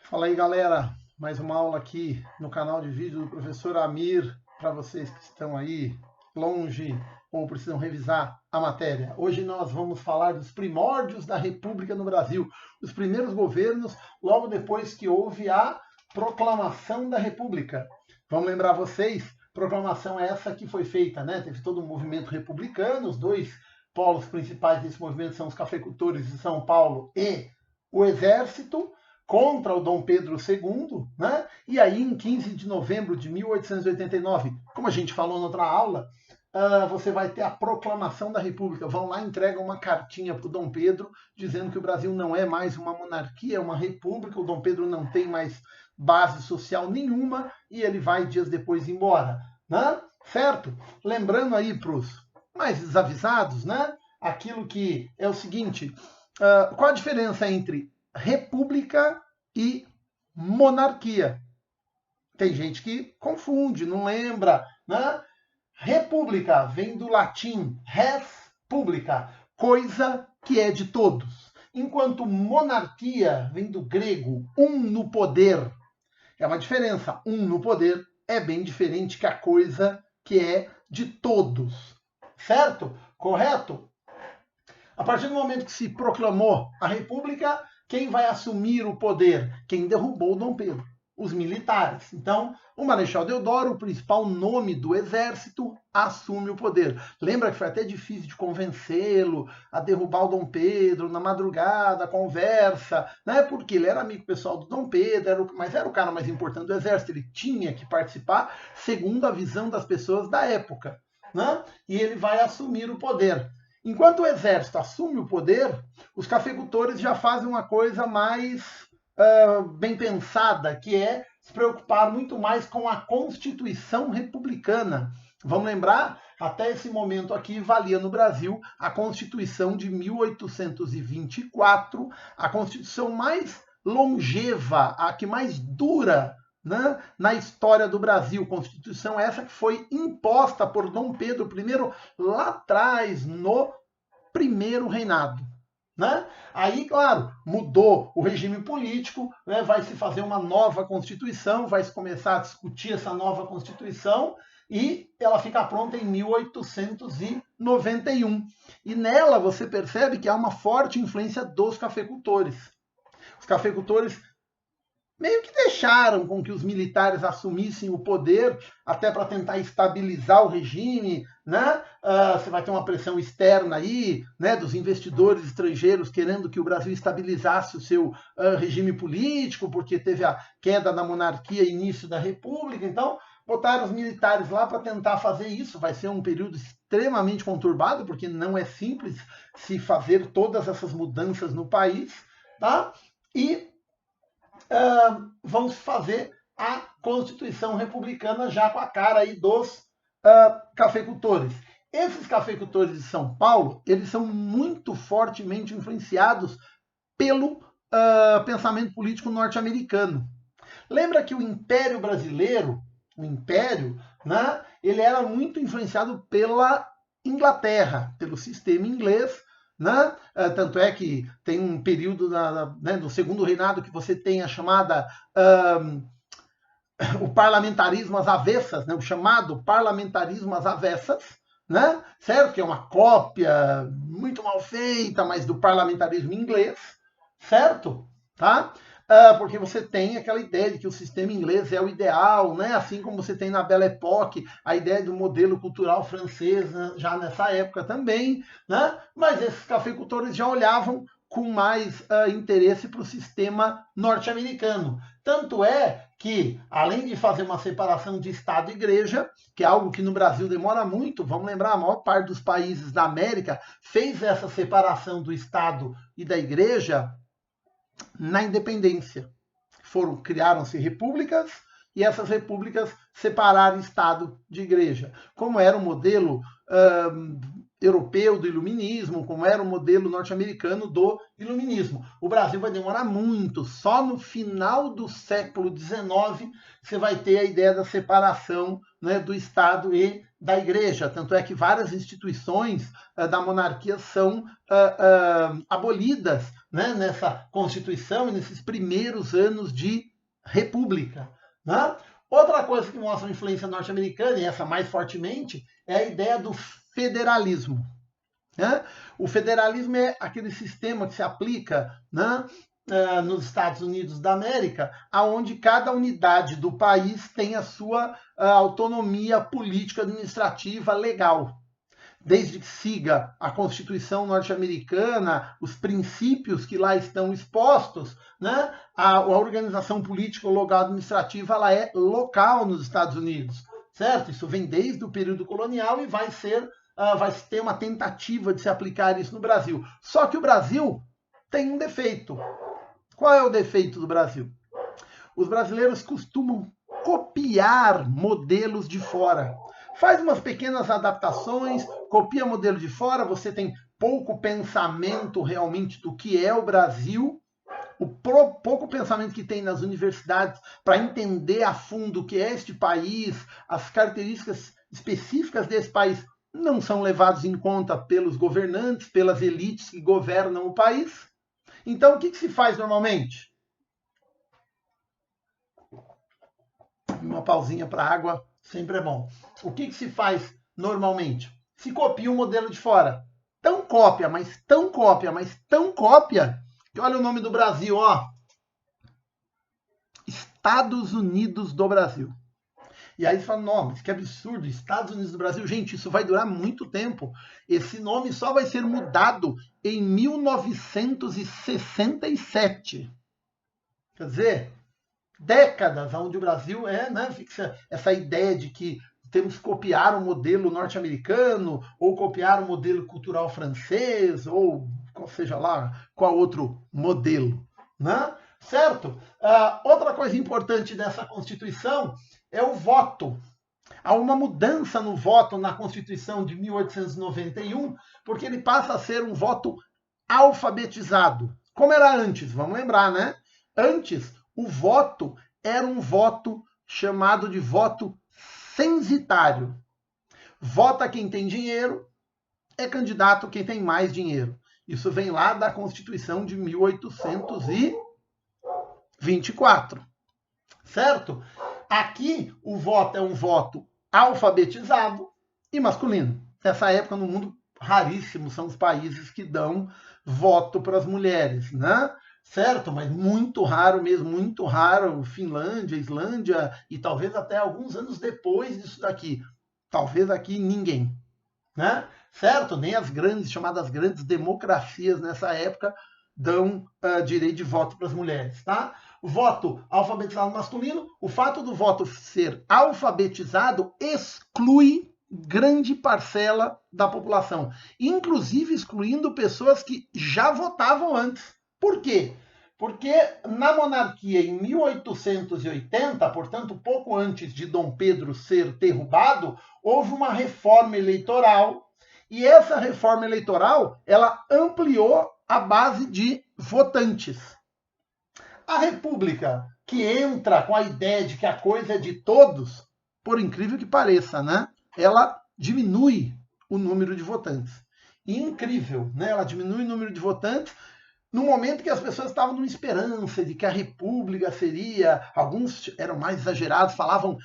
Fala aí, galera. Mais uma aula aqui no canal de vídeo do professor Amir para vocês que estão aí longe ou precisam revisar a matéria. Hoje nós vamos falar dos primórdios da República no Brasil, os primeiros governos logo depois que houve a proclamação da República. Vamos lembrar vocês, proclamação essa que foi feita, né? Teve todo um movimento republicano, os dois polos principais desse movimento são os cafeicultores de São Paulo e o Exército, contra o Dom Pedro II, né? E aí, em 15 de novembro de 1889, como a gente falou na outra aula, você vai ter a proclamação da República. Vão lá e entregam uma cartinha para o Dom Pedro, dizendo que o Brasil não é mais uma monarquia, é uma república. O Dom Pedro não tem mais base social nenhuma e ele vai dias depois embora, né? Certo? Lembrando aí para os mais desavisados, né? Aquilo que é o seguinte: qual a diferença entre república e monarquia? Tem gente que confunde, não lembra, né? República vem do latim res publica, coisa que é de todos. Enquanto monarquia vem do grego no poder. É uma diferença. No poder é bem diferente que a coisa que é de todos. Certo? Correto? A partir do momento que se proclamou a República, quem vai assumir o poder? Quem derrubou Dom Pedro? Os militares. Então, o Marechal Deodoro, o principal nome do exército, assume o poder. Lembra que foi até difícil de convencê-lo a derrubar o Dom Pedro na madrugada, conversa, né? Porque ele era amigo pessoal do Dom Pedro, mas era o cara mais importante do exército, ele tinha que participar segundo a visão das pessoas da época, né? E ele vai assumir o poder. Enquanto o exército assume o poder, os cafeicultores já fazem uma coisa mais bem pensada, que é se preocupar muito mais com a Constituição republicana. Vamos lembrar, até esse momento aqui valia no Brasil a Constituição de 1824, a Constituição mais longeva, a que mais dura, né, na história do Brasil. Constituição essa que foi imposta por Dom Pedro I lá atrás, no primeiro reinado. Né? Aí, claro, mudou o regime político, né? Vai se fazer uma nova Constituição, vai se começar a discutir essa nova Constituição e ela fica pronta em 1891. E nela você percebe que há uma forte influência dos cafeicultores. Os cafeicultores meio que deixaram com que os militares assumissem o poder, até para tentar estabilizar o regime, né? Você vai ter uma pressão externa aí, né, dos investidores estrangeiros querendo que o Brasil estabilizasse o seu regime político, porque teve a queda da monarquia e início da república. Então, botaram os militares lá para tentar fazer isso. Vai ser um período extremamente conturbado, porque não é simples se fazer todas essas mudanças no país, tá? E vão fazer a Constituição Republicana já com a cara aí dos cafeicultores. Esses cafeicultores de São Paulo, eles são muito fortemente influenciados pelo pensamento político norte-americano. Lembra que o Império Brasileiro, o Império, né, ele era muito influenciado pela Inglaterra, pelo sistema inglês, né? Tanto é que tem um período né, do segundo reinado que você tem a chamada o parlamentarismo às avessas, né? O chamado parlamentarismo às avessas, né? Certo? Que é uma cópia muito mal feita, mas do parlamentarismo inglês, certo? Tá? Porque você tem aquela ideia de que o sistema inglês é o ideal, né? Assim como você tem na Belle Époque a ideia do modelo cultural francês, né? Já nessa época também, né? Mas esses cafeicultores já olhavam com mais interesse para o sistema norte-americano. Tanto é que, além de fazer uma separação de Estado e Igreja, que é algo que no Brasil demora muito, vamos lembrar, a maior parte dos países da América fez essa separação do Estado e da Igreja na independência. Criaram-se repúblicas e essas repúblicas separaram Estado de Igreja. Como era um modelo europeu do iluminismo, como era o modelo norte-americano do iluminismo. O Brasil vai demorar muito, só no final do século XIX você vai ter a ideia da separação, né, do Estado e da Igreja. Tanto é que várias instituições da monarquia são abolidas, né, nessa Constituição e nesses primeiros anos de república, né? Outra coisa que mostra a influência norte-americana, e essa mais fortemente, é a ideia do federalismo, né? O federalismo é aquele sistema que se aplica, né, nos Estados Unidos da América, onde cada unidade do país tem a sua autonomia política, administrativa, legal. Desde que siga a Constituição norte-americana, os princípios que lá estão expostos, né, a organização política ou legal administrativa ela é local nos Estados Unidos, certo? Isso vem desde o período colonial e vai ter uma tentativa de se aplicar isso no Brasil. Só que o Brasil tem um defeito. Qual é o defeito do Brasil? Os brasileiros costumam copiar modelos de fora. Faz umas pequenas adaptações, copia modelo de fora, você tem pouco pensamento realmente do que é o Brasil, o pouco pensamento que tem nas universidades para entender a fundo o que é este país, as características específicas desse país não são levados em conta pelos governantes, pelas elites que governam o país. Então, o que se faz normalmente? Uma pausinha para água sempre é bom. O que se faz normalmente? Se copia um modelo de fora. Tão cópia, mas tão cópia, mas tão cópia, que olha o nome do Brasil, ó. Estados Unidos do Brasil. E aí você fala, não, mas que absurdo, Estados Unidos do Brasil. Gente, isso vai durar muito tempo. Esse nome só vai ser mudado em 1967. Quer dizer, décadas onde o Brasil fixa essa ideia de que temos que copiar o modelo norte-americano ou copiar o modelo cultural francês ou seja lá qual outro modelo, né? Certo? Outra coisa importante dessa Constituição é o voto. Há uma mudança no voto na Constituição de 1891, porque ele passa a ser um voto alfabetizado. Como era antes? Vamos lembrar, né? Antes, o voto era um voto chamado de voto censitário. Vota quem tem dinheiro, é candidato quem tem mais dinheiro. Isso vem lá da Constituição de 1824. Certo? Aqui, o voto é um voto alfabetizado e masculino. Nessa época, no mundo, raríssimos são os países que dão voto para as mulheres, né? Certo? Mas muito raro mesmo, muito raro. Finlândia, Islândia e talvez até alguns anos depois disso daqui. Talvez aqui ninguém, né? Certo? Nem as chamadas grandes democracias nessa época dão direito de voto para as mulheres, tá? Voto alfabetizado masculino, o fato do voto ser alfabetizado exclui grande parcela da população, inclusive excluindo pessoas que já votavam antes. Por quê? Porque na monarquia, em 1880, portanto, pouco antes de Dom Pedro ser derrubado, houve uma reforma eleitoral, e essa reforma eleitoral, ela ampliou a base de votantes. A República, que entra com a ideia de que a coisa é de todos, por incrível que pareça, né? Ela diminui o número de votantes. Incrível, né? Ela diminui o número de votantes no momento que as pessoas estavam numa esperança de que a República seria... Alguns eram mais exagerados, falavam,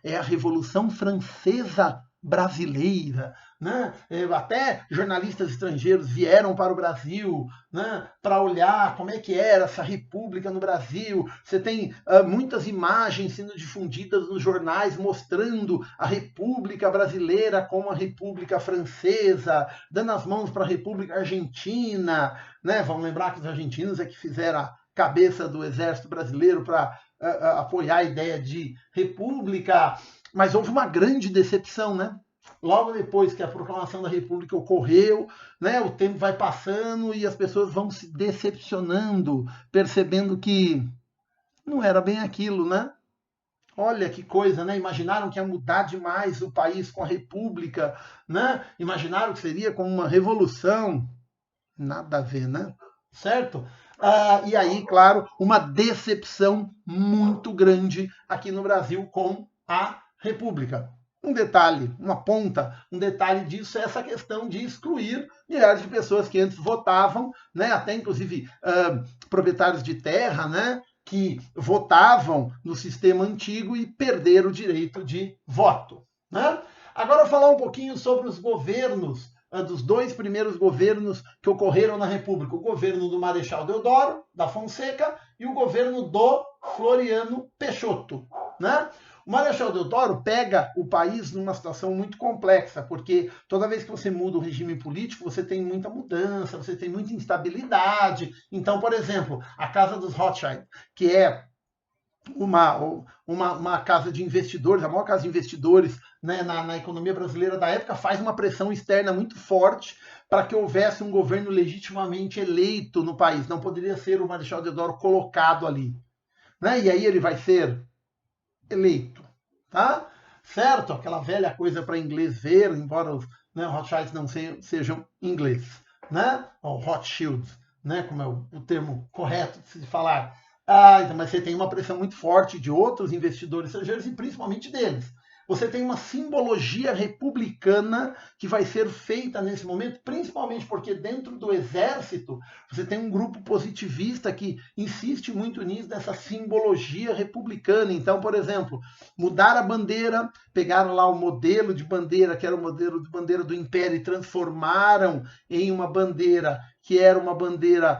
é a Revolução Francesa brasileira, né? Até jornalistas estrangeiros vieram para o Brasil, né, para olhar como é que era essa república no Brasil. Você tem muitas imagens sendo difundidas nos jornais mostrando a República Brasileira como a República Francesa, dando as mãos para a República Argentina, né? Vamos lembrar que os argentinos é que fizeram a cabeça do exército brasileiro para apoiar a ideia de república. Mas houve uma grande decepção, né? Logo depois que a proclamação da República ocorreu, né, o tempo vai passando e as pessoas vão se decepcionando, percebendo que não era bem aquilo, né? Olha que coisa, né? Imaginaram que ia mudar demais o país com a República, né? Imaginaram que seria como uma revolução. Nada a ver, né? Certo? E aí, claro, uma decepção muito grande aqui no Brasil com a República. Um detalhe, uma ponta, um detalhe disso é essa questão de excluir milhares de pessoas que antes votavam, né, até inclusive proprietários de terra, né, que votavam no sistema antigo e perderam o direito de voto. Né? Agora, falar um pouquinho sobre os governos dos dois primeiros governos que ocorreram na República, o governo do Marechal Deodoro, da Fonseca, e o governo do Floriano Peixoto. Né? O Marechal Deodoro pega o país numa situação muito complexa, porque toda vez que você muda o regime político, você tem muita mudança, você tem muita instabilidade. Então, por exemplo, a Casa dos Rothschild, que é uma casa de investidores, a maior casa de investidores, né, na economia brasileira da época, faz uma pressão externa muito forte para que houvesse um governo legitimamente eleito no país. Não poderia ser o Marechal Deodoro colocado ali. Né? E aí ele vai ser eleito. Tá? Certo? Aquela velha coisa para inglês ver, embora os Rothschilds não sejam inglês. Né? Ou Rothschild, né? Como é o termo correto de se falar. Então, mas você tem uma pressão muito forte de outros investidores estrangeiros e principalmente deles. Você tem uma simbologia republicana que vai ser feita nesse momento, principalmente porque dentro do exército você tem um grupo positivista que insiste muito nisso, nessa simbologia republicana. Então, por exemplo, mudar a bandeira, pegaram lá o modelo de bandeira, que era o modelo de bandeira do Império, e transformaram em uma bandeira que era uma bandeira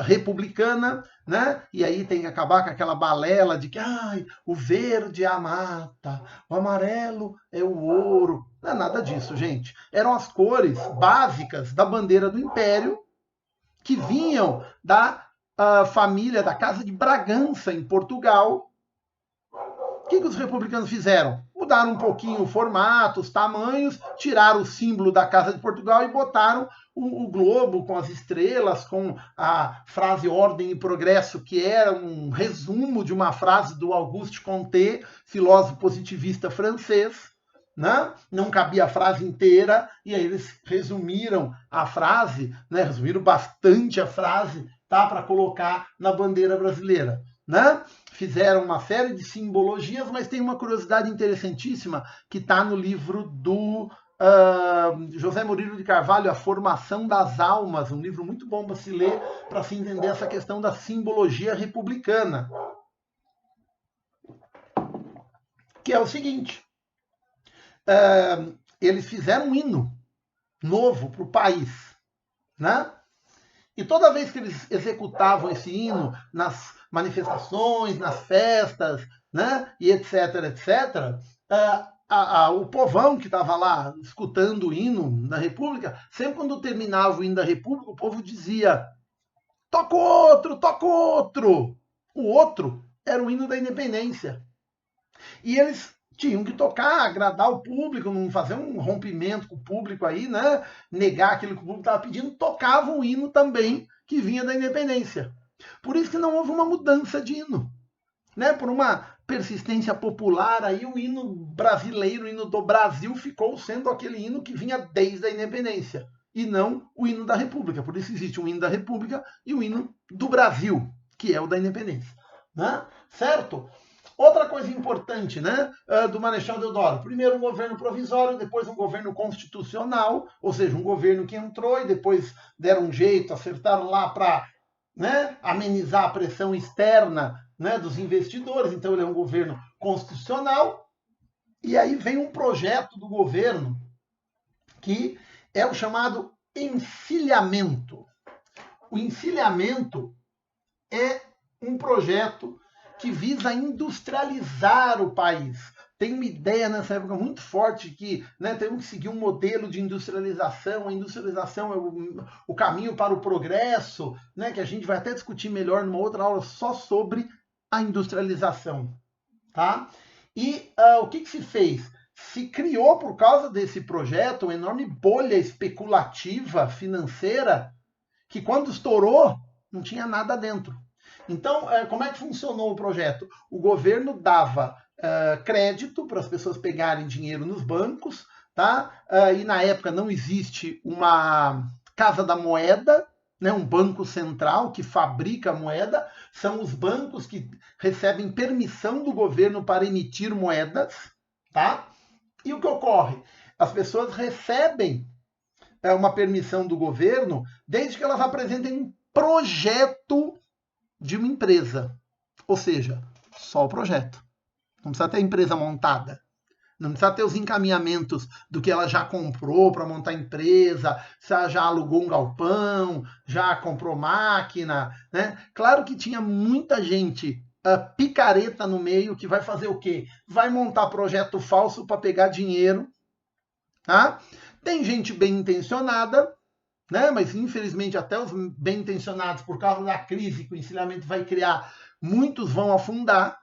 republicana, né? E aí tem que acabar com aquela balela de que o verde é a mata, o amarelo é o ouro. Não é nada disso, gente. Eram as cores básicas da bandeira do Império que vinham da família da Casa de Bragança, em Portugal. O que os republicanos fizeram? Mudaram um pouquinho o formato, os tamanhos, tiraram o símbolo da Casa de Portugal e botaram o globo com as estrelas, com a frase ordem e progresso, que era um resumo de uma frase do Auguste Comte, filósofo positivista francês. Né? Não cabia a frase inteira, e aí eles resumiram a frase, né? Resumiram bastante a frase, tá? Para colocar na bandeira brasileira. Né? Fizeram uma série de simbologias, mas tem uma curiosidade interessantíssima que está no livro do José Murilo de Carvalho, A Formação das Almas, um livro muito bom para se ler, para se entender essa questão da simbologia republicana. Que é o seguinte, eles fizeram um hino novo para o país, né? E toda vez que eles executavam esse hino nas manifestações, nas festas, né, e etc, etc, o povão que estava lá escutando o hino da República, sempre quando terminava o hino da República, o povo dizia: toca outro, toca outro. O outro era o hino da independência. E eles tinham que tocar, agradar o público, não fazer um rompimento com o público aí, né? Negar aquilo que o público estava pedindo, tocavam o hino também que vinha da independência. Por isso que não houve uma mudança de hino. Né? Por uma persistência popular, aí o hino brasileiro, o hino do Brasil, ficou sendo aquele hino que vinha desde a independência, e não o hino da República. Por isso existe um hino da República e o hino do Brasil, que é o da independência. Né? Certo? Outra coisa importante, né, do Marechal Deodoro. Primeiro um governo provisório, depois um governo constitucional, ou seja, um governo que entrou e depois deram um jeito, acertaram lá para, né, amenizar a pressão externa, né, dos investidores. Então ele é um governo constitucional. E aí vem um projeto do governo que é o chamado encilhamento. O encilhamento é um projeto que visa industrializar o país. Tem uma ideia nessa época muito forte que, né, temos que seguir um modelo de industrialização. A industrialização é o caminho para o progresso, né, que a gente vai até discutir melhor numa outra aula só sobre a industrialização. Tá? E o que se fez? Se criou, por causa desse projeto, uma enorme bolha especulativa financeira que, quando estourou, não tinha nada dentro. Então, como é que funcionou o projeto? O governo dava crédito para as pessoas pegarem dinheiro nos bancos, tá? E na época não existe uma casa da moeda, né, um banco central que fabrica a moeda, são os bancos que recebem permissão do governo para emitir moedas, tá? E o que ocorre? As pessoas recebem uma permissão do governo desde que elas apresentem um projeto de uma empresa. Ou seja, só o projeto. Não precisa ter a empresa montada. Não precisa ter os encaminhamentos do que ela já comprou para montar a empresa, se ela já alugou um galpão, já comprou máquina, né? Claro que tinha muita gente picareta no meio que vai fazer o quê? Vai montar projeto falso para pegar dinheiro, tá? Tem gente bem intencionada, né? Mas infelizmente até os bem intencionados, por causa da crise que o ensinamento vai criar, muitos vão afundar,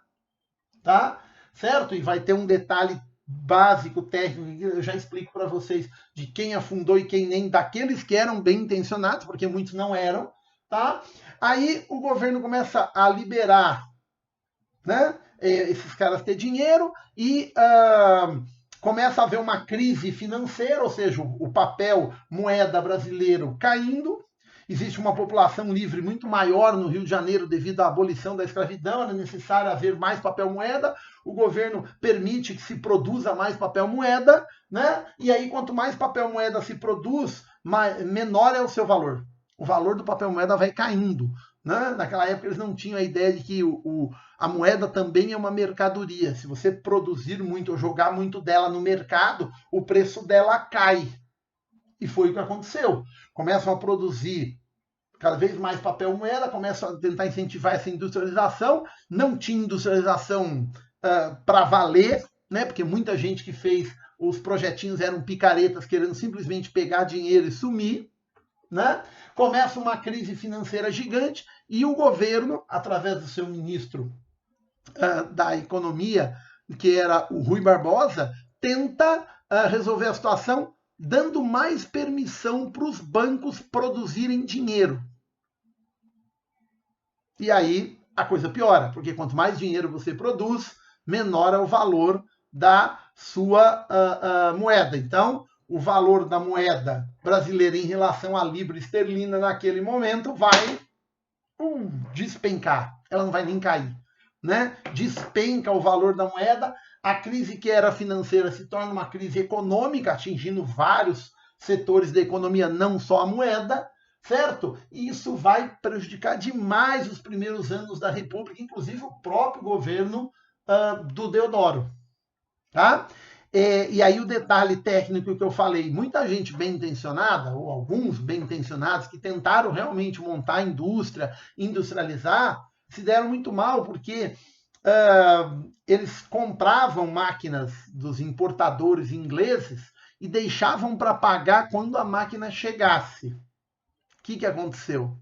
tá? Certo? E vai ter um detalhe básico, técnico, eu já explico para vocês de quem afundou e quem nem, daqueles que eram bem intencionados, porque muitos não eram, tá? Aí o governo começa a liberar, né, esses caras ter dinheiro e começa a haver uma crise financeira, ou seja, o papel moeda brasileiro caindo. Existe uma população livre muito maior no Rio de Janeiro devido à abolição da escravidão, era necessário haver mais papel moeda, o governo permite que se produza mais papel moeda, né? E aí quanto mais papel moeda se produz, menor é o seu valor. O valor do papel moeda vai caindo, né? Naquela época eles não tinham a ideia de que a moeda também é uma mercadoria. Se você produzir muito ou jogar muito dela no mercado, o preço dela cai. E foi o que aconteceu. Começam a produzir cada vez mais papel moeda, começam a tentar incentivar essa industrialização. Não tinha industrialização para valer, né? Porque muita gente que fez os projetinhos eram picaretas querendo simplesmente pegar dinheiro e sumir, né? Começa uma crise financeira gigante e o governo, através do seu ministro da Economia, que era o Rui Barbosa, tenta resolver a situação dando mais permissão para os bancos produzirem dinheiro. E aí a coisa piora, porque quanto mais dinheiro você produz, menor é o valor da sua moeda. Então, o valor da moeda brasileira em relação à libra esterlina naquele momento vai despencar. Ela não vai nem cair, né? Despenca o valor da moeda. A crise que era financeira se torna uma crise econômica, atingindo vários setores da economia, não só a moeda, certo? E isso vai prejudicar demais os primeiros anos da República, inclusive o próprio governo do Deodoro, tá? E aí o detalhe técnico que eu falei, muita gente bem intencionada, ou alguns bem intencionados, que tentaram realmente montar a indústria, industrializar, se deram muito mal, porque eles compravam máquinas dos importadores ingleses e deixavam para pagar quando a máquina chegasse. O que aconteceu?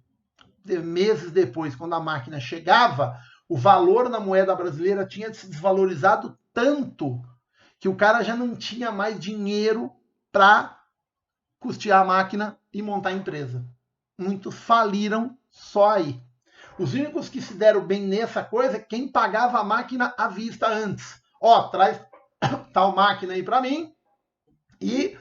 Meses depois, quando a máquina chegava, o valor na moeda brasileira tinha se desvalorizado tanto que o cara já não tinha mais dinheiro para custear a máquina e montar a empresa. Muitos faliram só aí. Os únicos que se deram bem nessa coisa é quem pagava a máquina à vista antes. Ó, traz tal máquina aí para mim e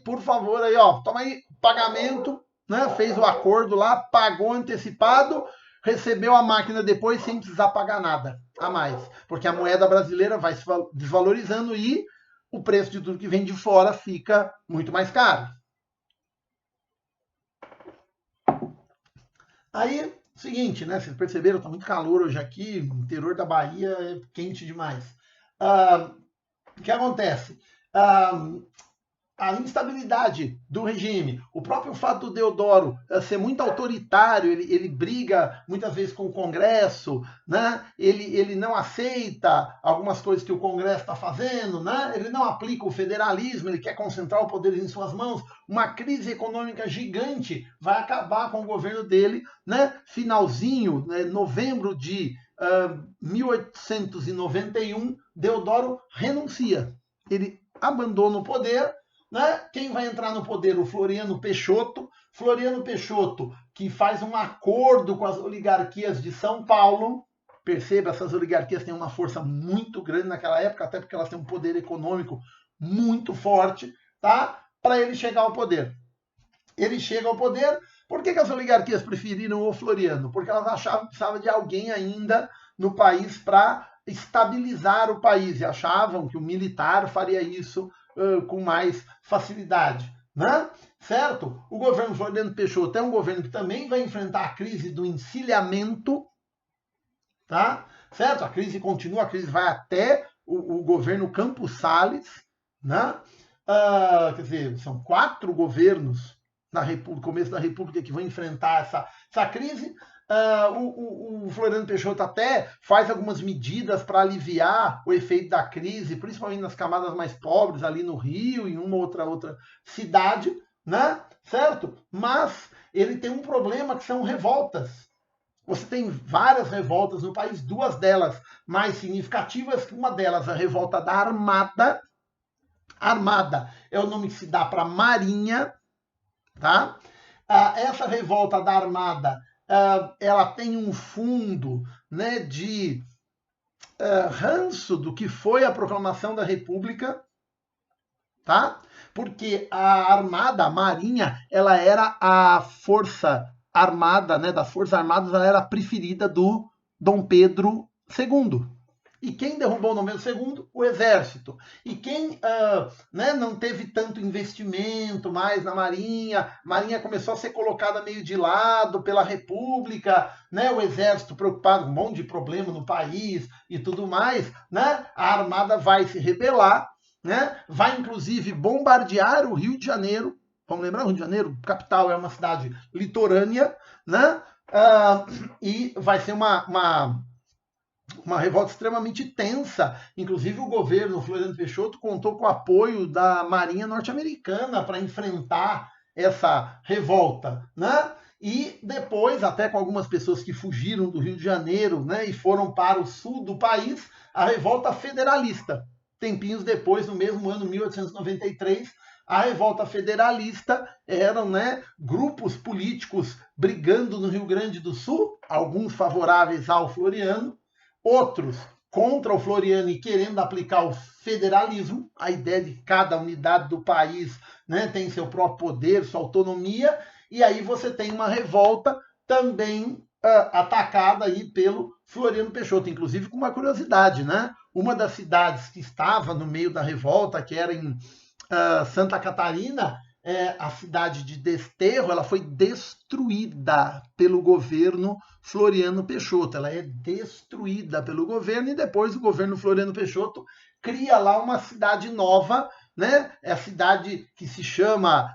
por favor, aí, ó, toma aí pagamento, né? Fez o acordo lá, pagou antecipado, recebeu a máquina depois sem precisar pagar nada a mais, porque a moeda brasileira vai se desvalorizando e o preço de tudo que vem de fora fica muito mais caro. Aí, seguinte, né? Vocês perceberam, tá muito calor hoje aqui, o interior da Bahia é quente demais. O que acontece? A instabilidade do regime, o próprio fato do Deodoro ser muito autoritário, ele briga muitas vezes com o Congresso, né? Ele não aceita algumas coisas que o Congresso está fazendo, né? Ele não aplica o federalismo, ele quer concentrar o poder em suas mãos. Uma crise econômica gigante vai acabar com o governo dele, né? Finalzinho, né? Novembro de 1891, Deodoro renuncia. Ele abandona o poder, né? Quem vai entrar no poder? O Floriano Peixoto. Floriano Peixoto, que faz um acordo com as oligarquias de São Paulo, Perceba, essas oligarquias têm uma força muito grande naquela época, até porque elas têm um poder econômico muito forte, tá? Para ele chegar ao poder. Ele chega ao poder. Por que as oligarquias preferiram o Floriano? Porque elas achavam que precisava de alguém ainda no país para estabilizar o país e achavam que o militar faria isso com mais facilidade, né? Certo? O governo Floriano Peixoto é um governo que também vai enfrentar a crise do encilhamento, tá? Certo? A crise continua, a crise vai até o governo Campos Salles, né? Quer dizer, são 4 governos no começo da República que vão enfrentar essa crise. O Floriano Peixoto até faz algumas medidas para aliviar o efeito da crise, principalmente nas camadas mais pobres, ali no Rio e em uma outra cidade, né? Certo? Mas ele tem um problema que são revoltas. Você tem várias revoltas no país, 2 delas mais significativas, uma delas a revolta da Armada. Armada é o nome que se dá para a Marinha, tá? Essa revolta da Armada, ela tem um fundo, né, de ranço do que foi a proclamação da República, tá? Porque a Armada, a Marinha, ela era a força armada, né, das Forças Armadas, ela era a preferida do Dom Pedro II. E quem derrubou o Dom Pedro II? O Exército. E quem né, não teve tanto investimento mais na Marinha, a Marinha começou a ser colocada meio de lado pela República, né, o Exército preocupado com um monte de problema no país e tudo mais, né, a Armada vai se rebelar, né, vai inclusive bombardear o Rio de Janeiro. Vamos lembrar, o Rio de Janeiro, capital, é uma cidade litorânea, né? E vai ser uma revolta extremamente tensa. Inclusive, o governo Floriano Peixoto contou com o apoio da Marinha norte-americana para enfrentar essa revolta, né? E depois, até com algumas pessoas que fugiram do Rio de Janeiro, né, e foram para o sul do país, a revolta federalista. Tempinhos depois, no mesmo ano, 1893, a revolta federalista eram, né, grupos políticos brigando no Rio Grande do Sul, alguns favoráveis ao Floriano, outros contra o Floriano e querendo aplicar o federalismo, a ideia de que cada unidade do país, né, tem seu próprio poder, sua autonomia, e aí você tem uma revolta também atacada aí pelo Floriano Peixoto, inclusive com uma curiosidade, né? Uma das cidades que estava no meio da revolta, que era em Santa Catarina, a cidade de Desterro, ela foi destruída pelo governo Floriano Peixoto. Ela é destruída pelo governo e depois o governo Floriano Peixoto cria lá uma cidade nova, né? É a cidade que se chama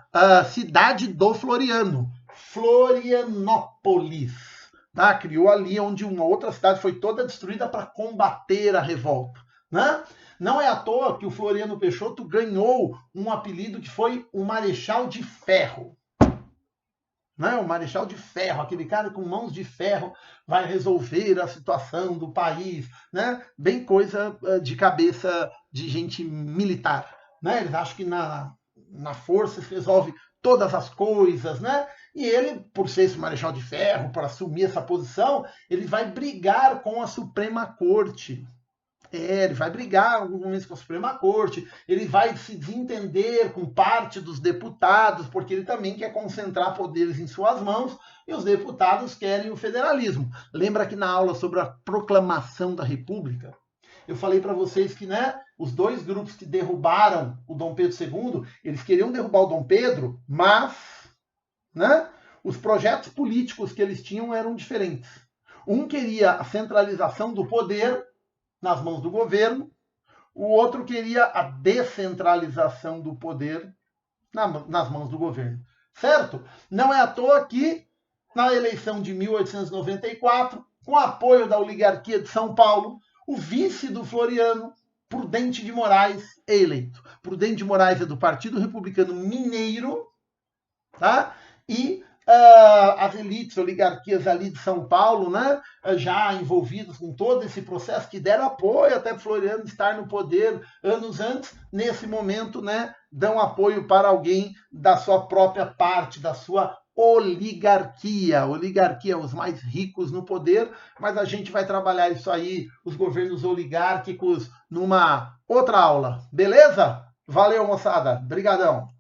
Cidade do Floriano, Florianópolis. Tá? Criou ali onde uma outra cidade foi toda destruída para combater a revolta, né? Não é à toa que o Floriano Peixoto ganhou um apelido que foi o Marechal de Ferro. Né? O Marechal de Ferro, aquele cara com mãos de ferro, vai resolver a situação do país. Né? Bem coisa de cabeça de gente militar. Né? Eles acham que na força se resolve todas as coisas. Né? E ele, por ser esse Marechal de Ferro, por assumir essa posição, ele vai brigar com a Suprema Corte. Ele vai brigar alguns momentos com a Suprema Corte, ele vai se desentender com parte dos deputados, porque ele também quer concentrar poderes em suas mãos, e os deputados querem o federalismo. Lembra que na aula sobre a proclamação da República, eu falei para vocês que, né, os 2 grupos que derrubaram o Dom Pedro II, eles queriam derrubar o Dom Pedro, mas, né, os projetos políticos que eles tinham eram diferentes. Um queria a centralização do poder nas mãos do governo, o outro queria a descentralização do poder nas mãos do governo. Certo? Não é à toa que, na eleição de 1894, com apoio da oligarquia de São Paulo, o vice do Floriano, Prudente de Moraes, é eleito. Prudente de Moraes é do Partido Republicano Mineiro, tá? E as elites, oligarquias ali de São Paulo, né, já envolvidas com todo esse processo, que deram apoio até Floriano estar no poder anos antes, nesse momento, né, dão apoio para alguém da sua própria parte, da sua oligarquia. Oligarquia, os mais ricos no poder, mas a gente vai trabalhar isso aí, os governos oligárquicos, numa outra aula. Beleza? Valeu, moçada. Brigadão.